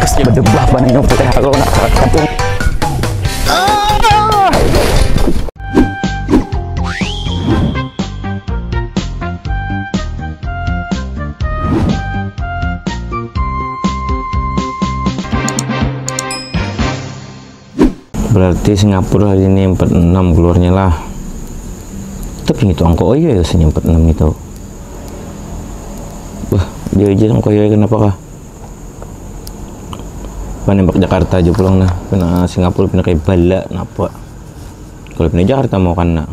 Kasnya berdebah banyak putih aku nak kampung. Berarti Singapura hari ini 46 keluarnya lah. Tapi itu angka oh iya ya 46 itu. Wah, dia aja angka iya kenapa kah? Nembak Jakarta aja pulang nah. Kena Singapura pindah kayak bala napa. Kalau pindah Jakarta mau kan nak.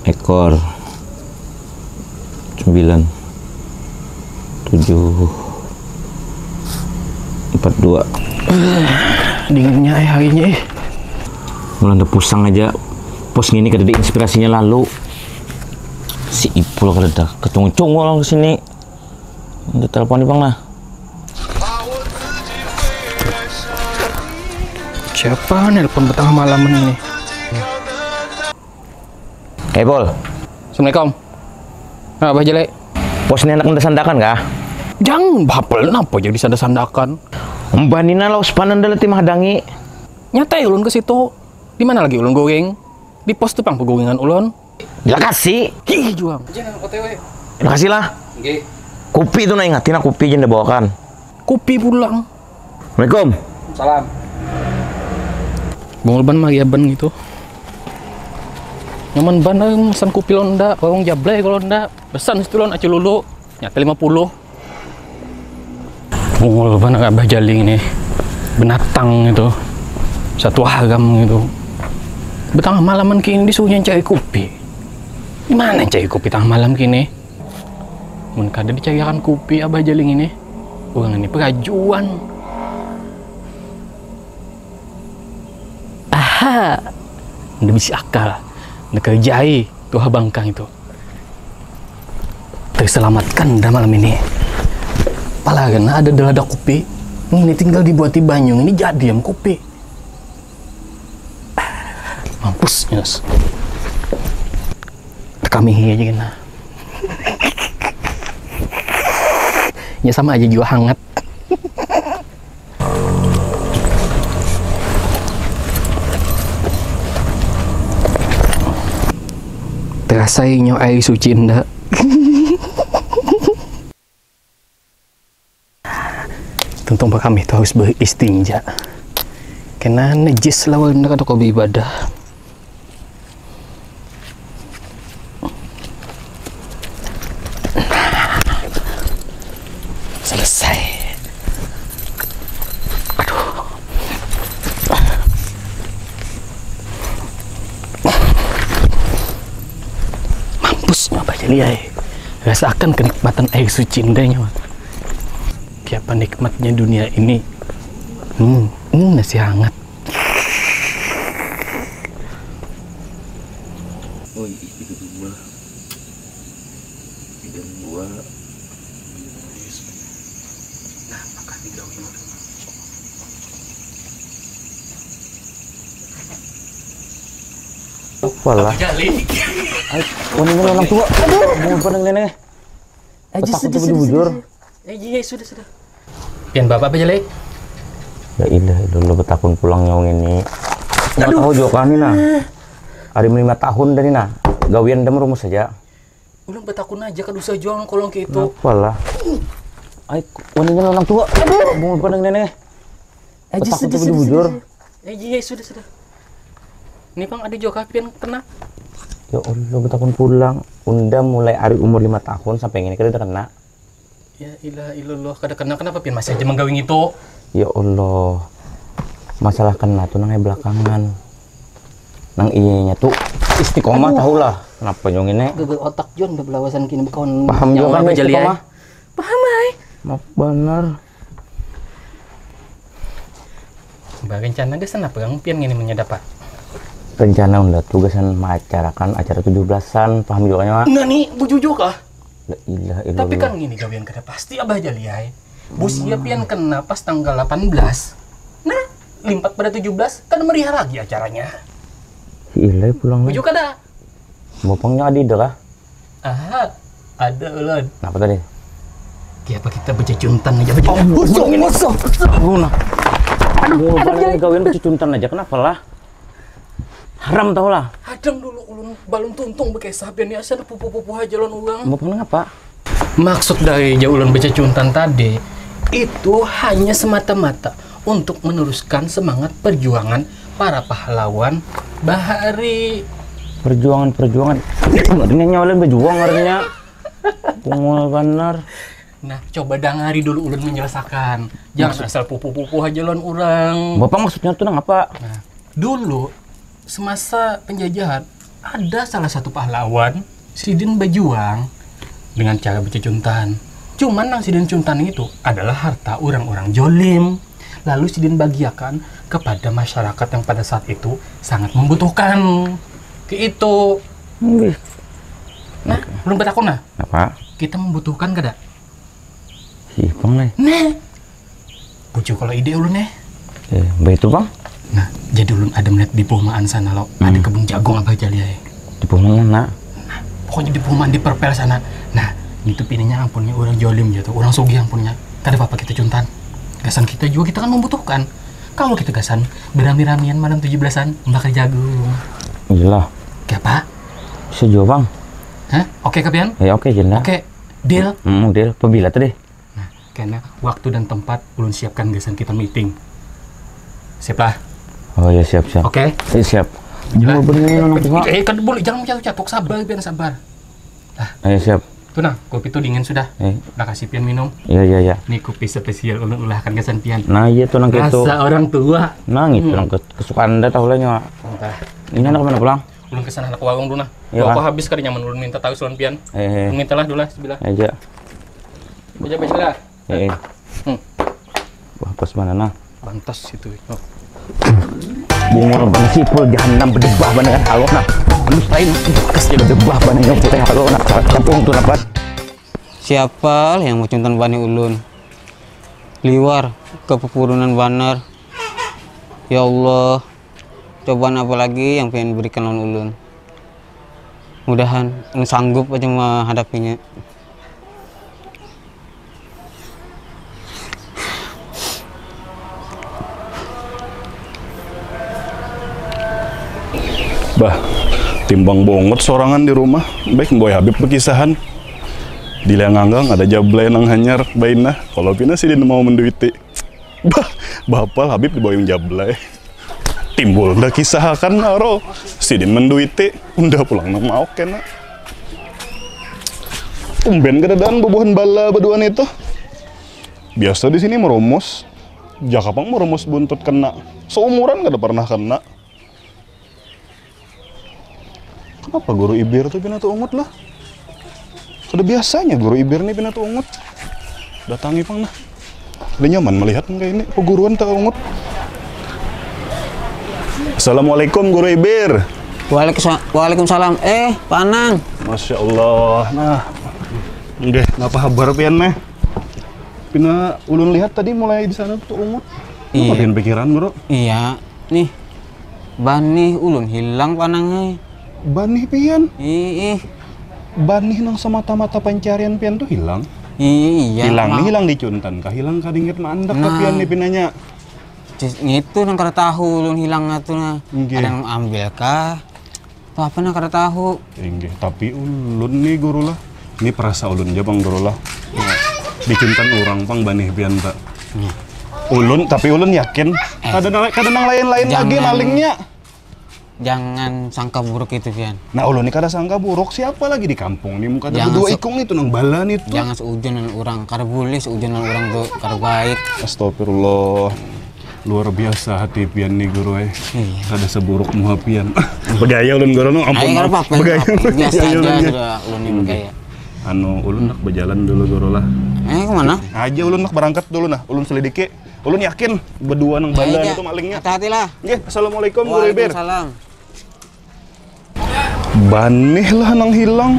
Ekor 9 7 42. Dinginnya harinya Mulai ada pusang aja. Pos gini kada ada inspirasinya lalu. Si Ipul kada ada ketunggu-tunggu orang kesini. Udah telepon nih bang lah. Siapa nelpon petang malam ini? Hey Pol. Assalamualaikum. Apa jelek? Pos ini anak udah sandakan kah? Jangan bapel, kenapa jadi sanda-sandakan? Mbak Nina lo sepanan dalam tim hadangi. Nyata ya ulun ke situ. Di mana lagi ulun goreng? Di pos tuh pang pegorengan ulun. Ya kasih. Ih juang. Jangan OTW. Ya kasih lah. Oke. Kopi itu nah ingatin aku kopi jangan dibawakan. Kopi pulang. Assalamualaikum. Salam. Bungul ban mah ya ban gitu. Nyaman ban mesan kopi lo ndak, orang jablay kalau ndak. Pesan situ lo acu lulu. Nyata 50. Bungul ban agak bajaling nih. Binatang itu. Satu agam gitu. Betang malaman kini disuruhnya cari kopi. Di mana cari kopi tengah malam kini? Mun kada dicarikan kopi abah jaling ini. Orang ini perajuan. Aha. Ndak bisa akal. Ndak kerjai tuh habangkang itu. Terselamatkan dah malam ini. Palagan ada delada kopi. Ini tinggal dibuat di Banyung. Ini jadi am kopi. Mampus, Yunus. Kami aja kena. Ya sama aja juga hangat. Terasa nyo air suci ndak? Tentu kami itu harus beristinja. Karena najis lawan ndak ada ibadah. Selesai. Aduh. Mampus apa jadi ya? Rasakan kenikmatan air suci indahnya. Siapa nikmatnya dunia ini? Masih hangat. Oh, itu dua. Bidang dua. Nah, maka bidang dua. Walah. Wanita orang tua. Aduh, mau pernah nenek. Takut bujur. Iya, sudah. Pian bapak apa jelek? Ya ilah, dulu betakun pulang nyawang ini. Nggak tahu juga kan ini nah. Hari 5 tahun dari nah. Gawian dem rumus saja. Ulang betakun aja kan usah jual kolong kayak itu. Apalah. Ay, wanita orang tua. Aduh, mau pernah nenek. Takut bujur. Iya, sudah. Ini bang ada juga pian kena. Ya Allah, betakun pulang. Unda mulai hari umur 5 tahun sampai ini kada kena. Ya ilah, kada kena kenapa pian masih aja menggawing itu? Ya Allah, masalah kena tuh nangnya belakangan. Nang iyanya tuh istiqomah tahu lah. Kenapa nyong ini? Geger otak Jon bebelawasan kini bekon. Paham juga kan istiqomah? Paham ay. Maaf benar. Mbak rencana dia sana pegang pian ini menyedapat. Rencana udah tugasan macarakan acara 17-an, paham juga nya? Nah nih, bujujuk kah? La ilaha illallah. Tapi kan gini gawian kada pasti abah jaliai. Busia pian kena pas tanggal 18. Nah, limpat pada 17 kan meriah lagi acaranya. Si Ilai pulang. Bujuk kada? Bapangnya adi dah. Ah, Ada ulun. Apa tadi? Apa kita bececuntan aja beca. Bosok. Guna. Aduh, gawean bececuntan aja kenapa lah? Haram tau lah. Hadam dulu ulun balon tuntung bekai saben ya asal pupu-pupu aja lon ulang. Mau ngapa? Maksud dari ulun bececuntan tadi itu hanya semata-mata untuk meneruskan semangat perjuangan para pahlawan Bahari. Perjuangan. Dengan nyawalin berjuang artinya. Pungul benar. Nah, coba dangari dulu ulun menyelesaikan. Jangan asal pupu-pupu aja lon urang. Bapak maksudnya tuh apa? Nah, dulu semasa penjajahan ada salah satu pahlawan Sidin berjuang dengan cara bececuntan. Cuman yang Sidin cuntan itu adalah harta orang-orang jolim. Lalu Sidin bagiakan kepada masyarakat yang pada saat itu sangat membutuhkan. Kayak itu. Nah, belum bertakun nah? Apa? Kita membutuhkan kada? Ih, Bang nih. Nah, bucu kalau ide ulun nih. Baik itu Bang. Nah, jadi ulun ada melihat di perumahan sana lo, ada kebun jagung apa aja lihat. Di perumahan mana? Nah, pokoknya di perumahan di Perpel sana. Nah, itu pilihnya ampunnya orang jolim gitu, orang sugih ampunnya. Kada apa-apa kita cuntan. Gasan kita juga kita kan membutuhkan. Kalau kita gasan berami-ramian malam 17-an bakar jagung. Iyalah. Kayak apa? Bisa juga Bang. Hah? Oke kapian? Ya oke jenda. Oke, deal. Deal. Pembila tadi. Nah, karena waktu dan tempat ulun siapkan gasan kita meeting. Siap lah. Oh ya siap. Oke. Siap. Mau bener nanti Pak. Kan boleh jangan jatuh sabar pian sabar. Ayo siap. Tuh nah, kopi tuh dingin sudah. Udah kasih pian minum. Iya. Ini kopi spesial ulun ulahkan gasan pian. Nah iya tuh nang gitu. Rasa orang tua. Nah gitu nang kesukaan Anda tahu lah nya. Ini anak kemana pulang? Ulun kesana anak warung dulu nah. Iya, Aku habis kali nyaman ulun minta tahu sulan pian. Mintalah dulu lah sebelah. Aja. Baca lah. Wah pas mana nah? Bantas itu. Oh. Bungul bang sipul jahanam berdebah banget halo nak. Lu lain kasih berdebah banget yang putih halo nak. Kampung tuh dapat. Siapa yang mau cuntan bani ulun? Liwar ke pepurunan banar. Ya Allah, cobaan apa lagi yang pengen berikan lawan ulun? Mudahan ulun sanggup aja menghadapinya. Bah, timbang bongot sorangan di rumah, baik boy Habib berkisahan. Di Lianganggang ada jablay nang hanyar baina, kalau pina sih dia mau menduiti. Bah, bapal Habib dibawain jablay. Timbul dah kisahkan aro, sidin menduiti, unda pulang nang mau kena. Tumben keadaan bubuhan bala baduan itu. Biasa di sini merumus, Jakapang merumus buntut kena. Seumuran gak ada pernah kena. Kenapa guru ibir tuh pinatu ungut lah? Sudah biasanya guru ibir nih pinatu ungut. Datangi pang nah. Udah nyaman melihat kayak ini peguruan tak ungut. Assalamualaikum guru ibir. Waalaikumsalam. Pak Anang. Masya Allah. Nah, nggak ngapa kabar pian nih? Pina ulun lihat tadi mulai di sana tuh ungut. Iya. Apa pikiran guru? Iya, nih. Bani ulun hilang Pak Anang. Banih pian. Ih. Banih nang semata-mata pencarian pian tuh hilang. Iya. Hilang dicuntan kah? Hilang kadingit mandak Nah. pian nih pinanya. Itu nang kada tahu ulun hilang atuh nah. Nggih. Ada yang ambil kah? Apa nang kada tahu. Enggak, tapi ulun nih guru lah. Ini perasa ulun aja bang guru lah. Dicuntan orang pang banih pian tak. Ulun, tapi ulun yakin kadang lain-lain lagi malingnya. Jangan sangka buruk itu, Pian. Nah, ulun ini kada sangka buruk, siapa lagi di kampung nih muka ada Jangan dua ikung itu nang balan itu. Jangan seujunan orang, kada boleh seujunan orang tuh kada baik. Astagfirullah. Luar biasa hati pian nih guru Iya. Kada seburuk muha pian. Begaya ulun guru ampun. Ayo kada apa-apa. Biasa aja sudah ulun ini begaya. Ulun nak berjalan dulu guru lah. Kemana? Aja ulun nak berangkat dulu nah. Ulun selidiki. Ulun yakin berdua nang balan itu malingnya. Hati-hatilah. Nggih, assalamualaikum guru ibir. Waalaikumsalam. Banih lah nang hilang.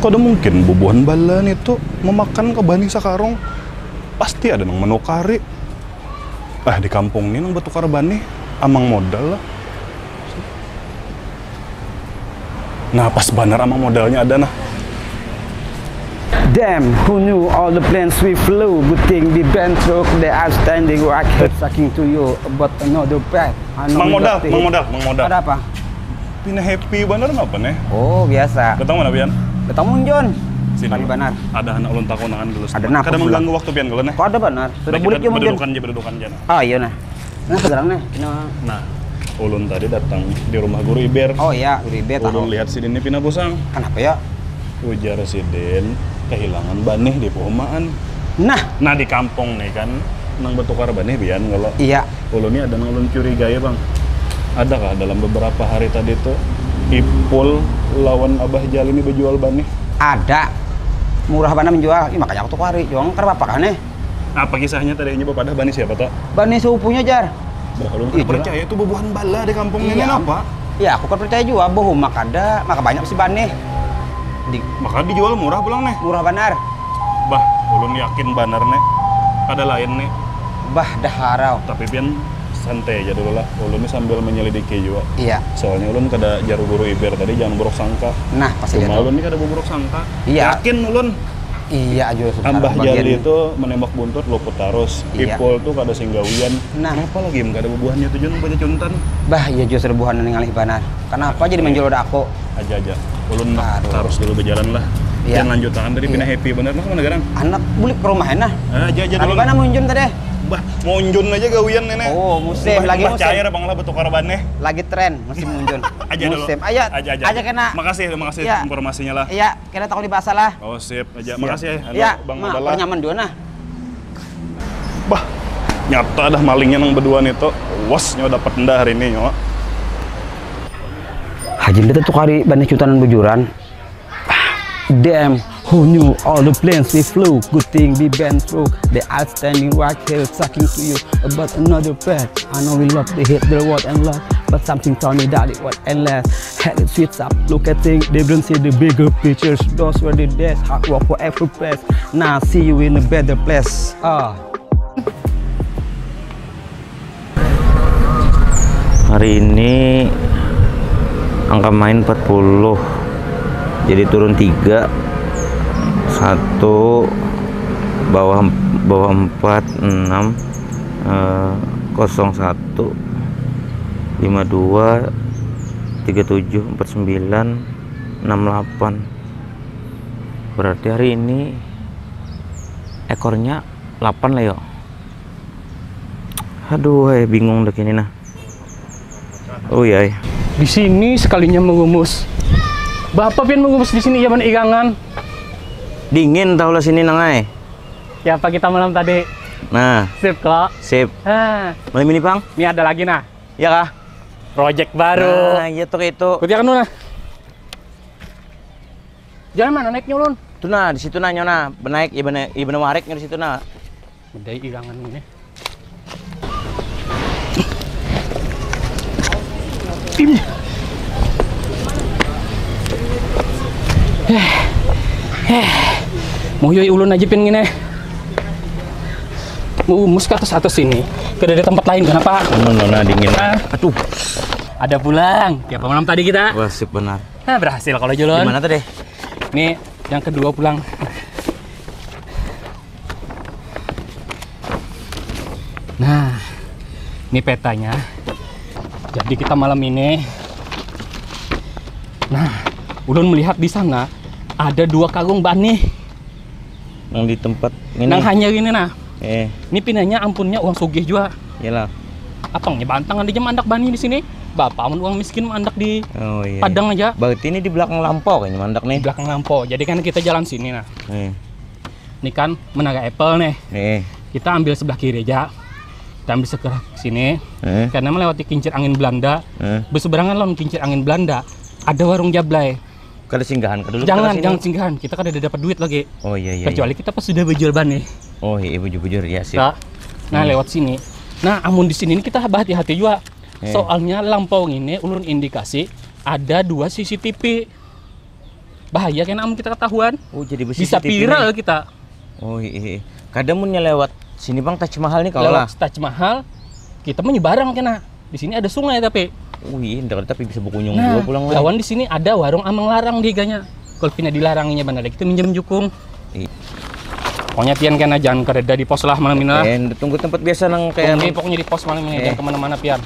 Kada mungkin bubuhan balan itu memakan ke banih sakarong. Pasti ada nang menukari. Di kampung ini nang bertukar banih amang modal lah. Nah, pas banar amang modalnya ada nah. Damn, who knew all the planes we flew? Good thing we been through the outstanding rocket sucking to you about another path. Mang modal. Ada apa? Pina happy bener ngapa nih? Oh, biasa. Ketemu mana pian? Ketemu John. Sini. Kali benar. Ada anak ulun takonaan dulu. Ada nak. Kada mengganggu waktu pian kalau nih. Kok ada benar? Sudah bulik John. Berdudukan aja. Oh iya nah. Nah sekarang nih. Nah, ulun tadi datang di rumah guru Iber. Oh iya, guru Iber. Ulun lihat si Dini pina busang. Kenapa ya? Ujar si Den kehilangan banih di perumahan. Nah di kampung nih kan nang bertukar banih bian kalau. Iya. Ulun ini ada nang ulun curiga ya bang. Adakah dalam beberapa hari tadi tuh Ipul lawan Abah Jali ini berjual banih? Ada. Murah bana menjual. Makanya aku tukari. Juang kan apa kan nih? Apa kisahnya tadi nyoba pada banih siapa tak? Banih sepupunya jar. Bah, ulun kan percaya itu bubuhan bala di kampung ini apa? Iya, aku kan percaya juga bahwa maka banyak si banih. Maka dijual murah pulang nih. Murah benar. Bah, ulun yakin benar nih. Ada lain nih. Bah, dah harau. Tapi pian santai aja dulu lah. Ulun ini sambil menyelidiki juga. Iya. Soalnya ulun kada jaru guru Iber tadi jangan buruk sangka. Nah, pasti Cuma lihat. ulun ini kada buruk sangka. Iya. Yakin ulun. Iya, aja Ambah Jali itu menembak buntut luput tarus. Iya. Ipul tuh kada singgawian. Nah. Kenapa lagi kada bubuhannya tuh Jun baca contan? Bah, iya justru buhan ngalih banar. Kenapa jadi menjual udah aku? Aja. Ulun Aduh. tarus dulu berjalan lah. Iya. Dan lanjutan tadi pindah happy bener nah kemana garang? Anak bulik ke rumah nah. Aja Tapi dulu. mana munjun tadi? Bah, monjun aja gawian nenek. Oh, musim lagi musim. Cair bang lah betukar bannya. Lagi tren musim munjun. Aja dulu. Musim. Aja. Aja kena. Makasih Iya. informasinya lah. Iya, kena tahu di bahasa lah. Oh sip aja. Makasih ya. Iya, Bang mah Modal. nyaman dua nah. Bah, nyata dah malingnya nang berdua itu. Was nyawa dapat ndah hari ini nyawa. Haji dia tuh kari banyak cutanan bujuran. Damn, who knew all the planes we flew? Good thing we been through the outstanding rocket sucking to you about another path. I know we love to hit the world and love, but something told me that it was endless. Had it switch up, look at things, they don't see the bigger pictures. Those were the days, hard work for every place. Now see you in a better place. Hari ini angka main 40, jadi turun 3, 1 bawah 4, 6, 01, 52, 37, 49, 68. Berarti hari ini ekornya 8 lah yo. Aduh, bingung deh ini nah. Oh iya. Di sini sekalinya mengumus. Bapak pian mengumus di sini ya mana igangan. Dingin tau lah sini nangai. Ya apa kita malam tadi? Nah, Sip kok. sip. Malam ini Pang? Ini ada lagi nah. Ya kah? Project baru. Nah, iya tuh kayak itu. Kutiakan lu nah. Jangan mana naiknya ulun. Tuh nah, di situ nah nyona. Benaik ieu warik di situ nah. Bedai igangan ini. Mau yoi ulun aja pin gini. Mau mus ke atas sini. Ke ada tempat lain kenapa? Nona dingin. Aduh. Ada pulang. Tiap malam tadi kita. Wah, sip benar. Nah, berhasil kalau Julun. Gimana tuh deh? Nih, yang kedua pulang. Nah, ini petanya. Jadi kita malam ini. Nah, ulun melihat di sana ada 2 kagung banih. Yang di tempat ini. Nang hanya gini nah. Ini Ini pinanya ampunnya uang sugih juga. iyalah. Apangnya bantangan di jam andak bani di sini. Bapak mun uang miskin mandak di Oh iya. Padang aja. Berarti ini di belakang lampau kayaknya mandak Di nih. belakang lampu. Jadi kan kita jalan sini nah. Ini kan menaga apple nih. Nih. Kita ambil sebelah kiri aja. Kita ambil sekerah sini. Karena melewati kincir angin Belanda. Berseberangan lawan kincir angin Belanda. Ada warung jablay. Kada singgahan ke dulu. Jangan singgahan. Kita kan udah dapat duit lagi. Oh iya. Kecuali kita pas sudah berjual ban nih. Oh iya, bujur-bujur ya sih. Nah, lewat sini. Nah, amun di sini kita hati-hati juga. Soalnya lampau ini ulun indikasi ada 2 CCTV. Bahaya kan amun kita ketahuan. Oh, jadi Bisa viral kita. Oh iya. Kadang munnya lewat sini Bang Taj Mahal nih kalau lah. Lewat Taj Mahal kita menyebarang kena. Di sini ada sungai tapi. Wih, tapi bisa berkunjung Nah, juga pulang. lawan di sini ada warung Amang Larang diganya. Kalau pindah dilaranginya benar kita minjem jukung. Pokoknya pian kena jangan kereda di pos lah malam ini lah. Tunggu tempat biasa nang kayak Pokoknya di pos malam ini jangan kemana-mana pian.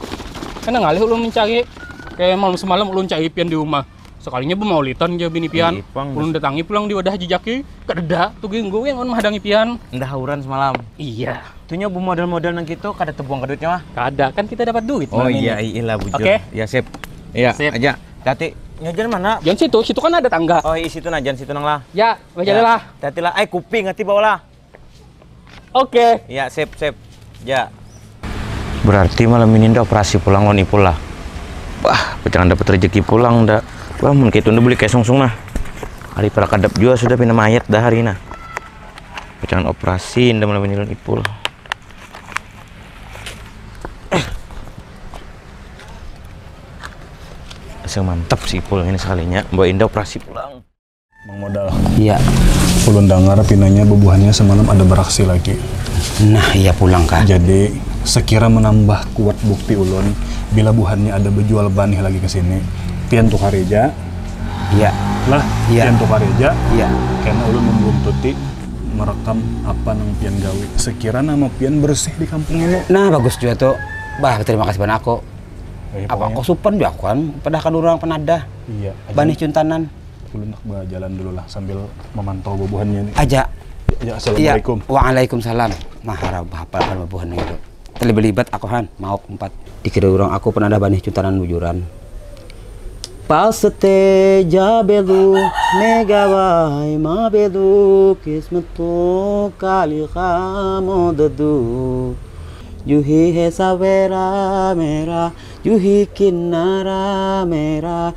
Karena ngalih ulun mencari kayak malam semalam ulun cari pian di rumah. Sekalinya bermaulitan dia bini pian. Ulun datangi pulang di wadah jejaki kereda tuh ginggu yang on menghadangi pian. Ndah hauran semalam. Iya. Tuhnya bu modal-modal nang gitu kada tebuang ke duitnya mah. Kada kan kita dapat duit. Oh malam iya ini. iyalah bujur. Oke. Ya sip. Iya Sip. aja. Tati nyojan mana? Jangan situ kan ada tangga. Oh iya situ najan situ nang lah. Ya, baca lah. Tati lah. Kuping hati bawa lah. Oke. Iya sip. Ya. Berarti malam ini ndak operasi pulang on ipul lah. Wah, jangan dapat rezeki pulang ndak. Wah, mungkin itu beli kayak sungsung nah. Hari para kadap juga sudah pindah mayat dah hari nah. Jangan operasi ndak malam ini ipul. Mantap sih ipul ini sekalinya. Mbak Indah operasi pulang. Mang modal. Iya. Ulun dengar pinanya bebuhannya semalam ada beraksi lagi. Nah, iya pulang Kak. Jadi sekira menambah kuat bukti ulun bila buhannya ada berjual banih lagi ke sini. Pian tukar reja. Iya. Lah, Iya. pian tukar reja. Iya. Karena ulun membuntuti merekam apa nang pian gawe. Sekira nama pian bersih di kampung ini. Nah, bagus juga tuh. Bah, terima kasih banyak aku. Eh, Apa pokoknya- kau supan biar kan? Padahal kan orang penadah. Iya. Banih cuntanan. Ulun nak berjalan dulu lah sambil memantau bubuhannya ini. Aja. Ya, assalamualaikum. Iya. Waalaikumsalam. Maharap apa kan babuhan itu. Terlibat aku han mau 4. Dikira orang aku penadah banih cuntanan bujuran. Paste jabelu negawai mabelu kismetu kali kamodadu. Juhi he savera mera, juhi kinara mera.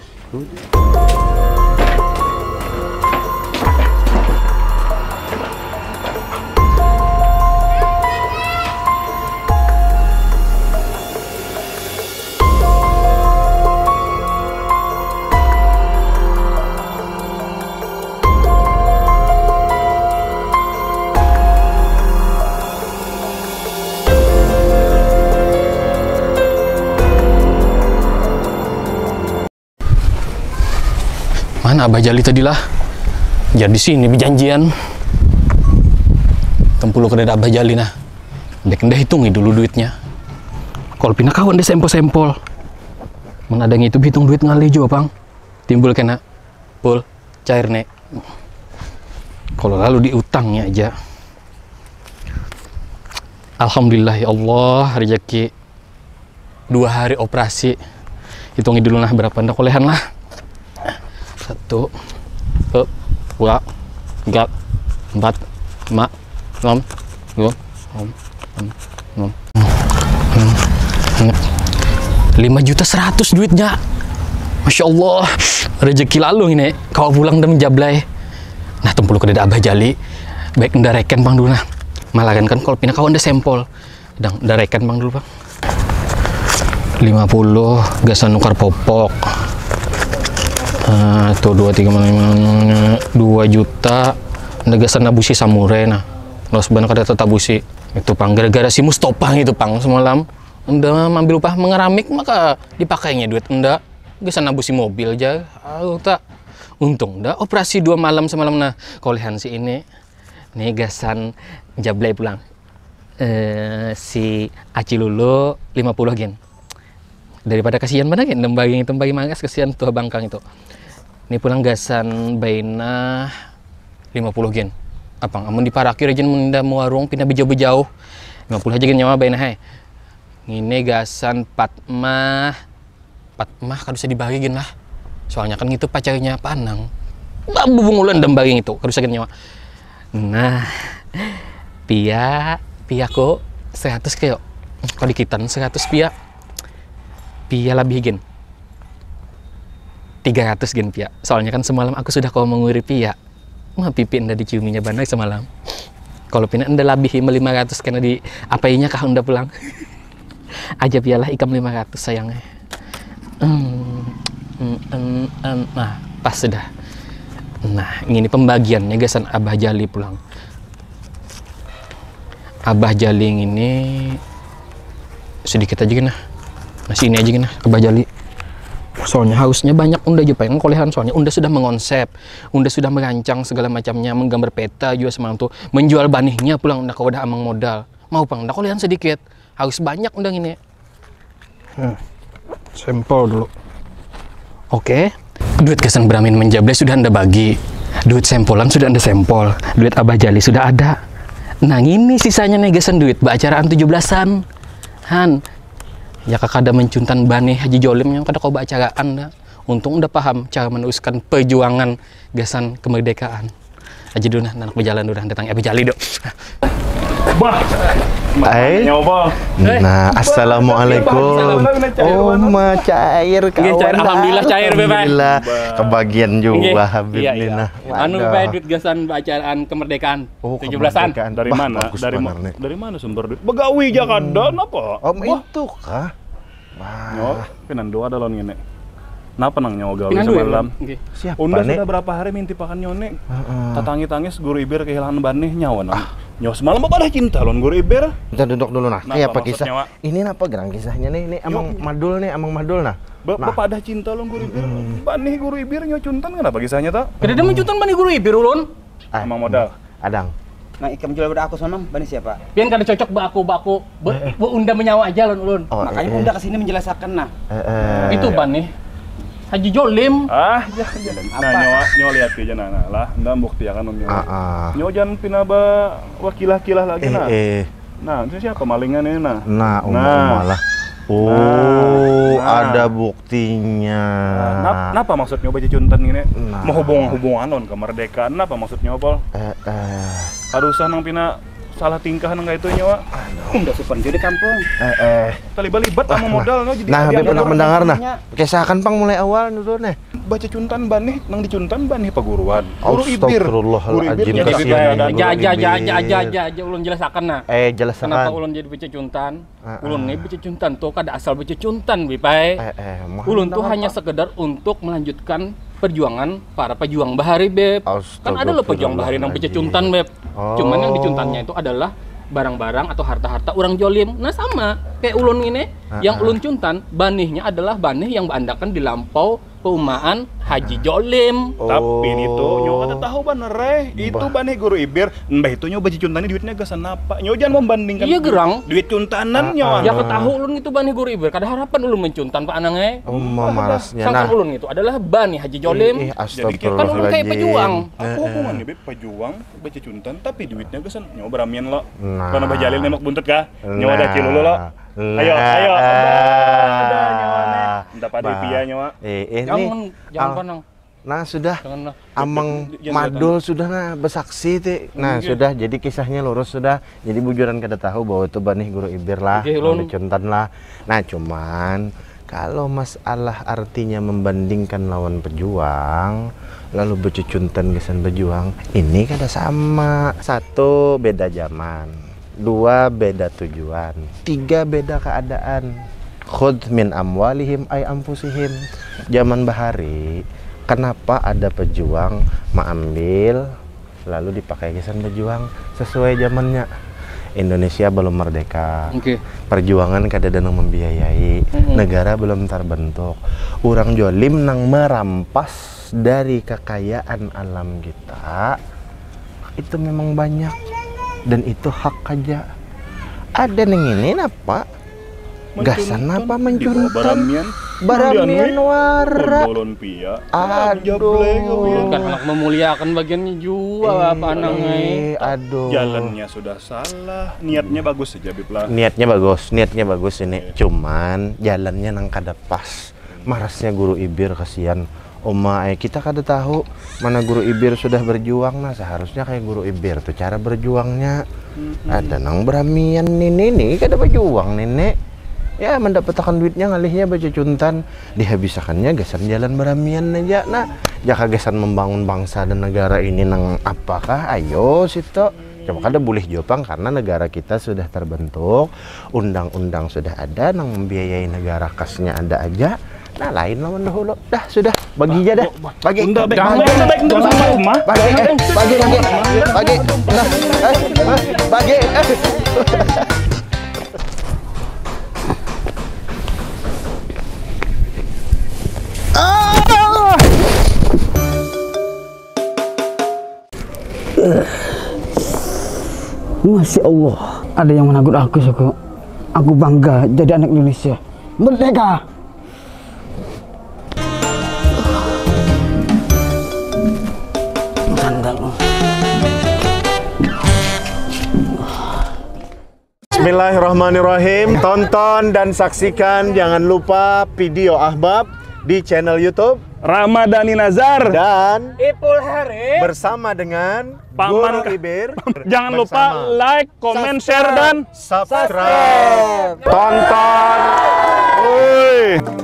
Mana Abah Jali tadi lah? Jadi sini berjanjian. Tempuluh kedai Abah Jali nah. Dek ndah hitungi dulu duitnya. Kalau pindah kawan deh sempol-sempol. Mana ada yang itu hitung duit ngali juga bang. Timbul kena pul cair nek. Kalau lalu diutangnya aja. Alhamdulillah ya Allah rezeki 2 hari operasi. Hitungi dulu nah berapa ndak kolehan lah. 1, 2, 3, 4, 5, 6, 7, 5.100.000 duitnya. Masya Allah rezeki lalu ini kau pulang dan menjablay. Nah tempuluh kedai Abah Jali baik ndareken bang dulu nah. Malah kan kalau pindah kawan ada sampel ndareken bang dulu bang. 50 gasan nukar popok. Tuh 2 juta negasan nabusi samurai nah. Lo sebenarnya kada tabusi itu pang gara-gara si Mustopa itu pang semalam enda ambil upah mengeramik maka dipakainya duit enda gasan nabusi mobil aja. Tak untung dah operasi 2 malam semalam nah kolehan si ini nih gasan jablay pulang si Aci Lulu 50 gen daripada kasihan mana gen tembagi mangas kasihan tuh bangkang itu. Ini pulang gasan baina 50 gen. Apang amun diparakir aja munda warung pindah bejauh-bejauh. 50 aja gen nyawa baina hai. Ngine gasan 4 mah kada bisa dibagi gen lah. Soalnya kan gitu pacarnya Panang. Babu bungulan dembagi itu kada bisa gen nyawa. Nah, pia ko 100 kayo. Kalau dikitan 100 pia lebih gen. 300 gen pia. Soalnya kan semalam aku sudah kau menguri pia. Mah pipi anda diciuminya banyak semalam. Kalau pina anda lebih 500 karena di apainya kah anda pulang. Aja pialah ikam 500 sayangnya. Nah, pas sudah. Nah, ini pembagiannya gasan Abah Jali pulang. Abah Jali ini sedikit aja gini. Masih ini aja gini Abah Jali. Soalnya harusnya banyak unda juga pengen kolehan, soalnya unda sudah mengonsep, unda sudah merancang segala macamnya, menggambar peta juga semalam tuh, menjual banihnya pulang unda kalau udah amang modal. Mau pang unda kolehan sedikit, harus banyak unda ini. Sampel dulu. Oke. Duit kesan beramin menjable sudah anda bagi. Duit sempolan sudah anda sempol. Duit abah jali sudah ada. Nah ini sisanya nih kesan duit acaraan 17-an. Han. Ya kakak ada mencuntan bani Haji Jolim yang kada kau acaraan dah. Untung udah paham cara meneruskan perjuangan gasan kemerdekaan. Aja dulu nah, anak berjalan udah datang abah jali dok. Bah. Nyoba. Nah, assalamualaikum. Oh, cair kawan. Cair, alhamdulillah cair bebas. Alhamdulillah kebagian juga Habib Iya. Nina. Anu bebas duit gasan acaraan kemerdekaan 17-an. Dari mana? Dari mana sumber duit? Begawi Jakarta apa? Om itu kah? Nyo, pinando ada lon ngene. Napa nang nyawa gawi Pinandu ya, semalam? Bang? Siapa Unda nih? sudah berapa hari minti pakan nyone? Tatangi-tangis guru ibir kehilangan banih nyawa nang. Nyawa semalam apa dah cinta lon guru ibir? Kita duduk dulu nah. Napa Kayak apa maksudnya, kisah? Wak? Ini apa gerang kisahnya nih? Ini Amang Madul nah. Bapak ada cinta lon guru ibir. Banih guru ibir nyawa cuntan kenapa kisahnya tak? Kada ada mencutan bani guru ibir ulun. Emang modal. Adang. Nah, ikan jual pada aku sama bani siapa? Pian kada cocok baku. Bu unda menyawa aja lon ulun. Oh, Makanya Bunda kesini menjelaskan nah. Itu bani Haji Jolim. Nah nyawa lihat aja nah lah. Nda bukti akan om nyawa. Nyawa jangan pinaba wakilah-kilah lagi nah. Nah, itu siapa malingan ini nah? Nah, malah. Oh, ada buktinya. Napa maksudnya baca cuntan ini? Mau hubungan non kemerdekaan. Napa maksudnya Pol? Harusan nang pina salah tingkah nang itu nyawa. Udah supan jadi kampung. Terlibat sama modal no jadi. Nah, Habib pernah mendengar nah. Kisahkan pang mulai awal dulu nih. Baca cuntan banih nang dicuntan banih paguruan. Guru ibir. Astagfirullahaladzim. Aja ulun jelasakan nah. Jelasakan. Kenapa ulun jadi baca cuntan? Ulun nih baca cuntan tuh kada asal baca cuntan bipai. Ulun tuh hanya sekedar untuk melanjutkan perjuangan para pejuang bahari beb. Kan ada loh pejuang bahari nang baca cuntan beb. Cuman yang dicuntannya itu adalah barang-barang atau harta-harta orang jolim. Nah sama kayak ulun ini, yang ulun cuntan banihnya adalah banih yang berandakan di lampau perumahan Haji Jolim. Tapi itu nyo kada tahu bener itu banih guru ibir. Mbah itu nyo baca cuntannya duitnya gasan apa? Nyo jangan membandingkan. Iya gerang. Duit cuntanan nyo. Ya ketahu ulun itu bani guru ibir. Kada harapan ulun mencuntan pak anangnya. Marasnya nah. Sangkan ulun itu adalah bani Haji Jolim. Kan ulun kayak pejuang. Apa hubungannya beb pejuang baca cuntan tapi duitnya gasan nyo beramian lo. Karena bajalil nemak buntut kah? Nyo ada kilo lo. Ayo. Ada nyawane. Dapat pia nyawa. Jangan panang. Nah sudah Amang Madul sudah nah bersaksi ti. Nah sudah jadi kisahnya lurus sudah. Jadi bujuran kada tahu bahwa itu banih guru ibir lah, dicuntan lah. Nah cuman kalau masalah artinya membandingkan lawan pejuang lalu becuntan gesan pejuang ini kada sama. Satu beda zaman, dua beda tujuan, tiga beda keadaan. Khudh min amwalihim ay anfusihim. Zaman bahari kenapa ada pejuang mengambil lalu dipakai kisan pejuang sesuai zamannya. Indonesia belum merdeka. Perjuangan kada ada nang membiayai. Negara belum terbentuk. Orang jolim nang merampas dari kekayaan alam kita itu memang banyak dan itu hak aja. Ada neng ini apa? Gasan apa mencuntan? Baramian wara. Aduh. Kan anak memuliakan bagiannya juga apa anangnya. Aduh. Jalannya sudah salah, niatnya bagus saja Bipla. Niatnya bagus ini. Cuman jalannya nang kada pas. Marasnya guru ibir kasihan. Kita kada tahu mana guru ibir sudah berjuang. Nah seharusnya kayak guru ibir tuh cara berjuangnya. Ada nang beramian nih kada berjuang nenek. Ya mendapatkan duitnya ngalihnya baca cuntan, dihabisakannya gasan jalan beramian aja. Nah jaka gasan membangun bangsa dan negara ini nang apakah? Ayo situ. Cuma kada boleh jopang karena negara kita sudah terbentuk, undang-undang sudah ada, nang membiayai negara kasnya ada aja. Nah lain lawan dahulu. Dah sudah bagi aja dah. Bagi. Bagi. Masya Allah, ada yang menegur aku, Suku. Aku bangga jadi anak Indonesia. Merdeka! Bismillahirrahmanirrahim. Tonton dan saksikan jangan lupa video Ahbab di channel YouTube Ramadhani Nazar dan Ipul Hari bersama dengan Paman Guru Ibir. jangan lupa Bersama. like, comment, share dan Subscribe. tonton. Woi.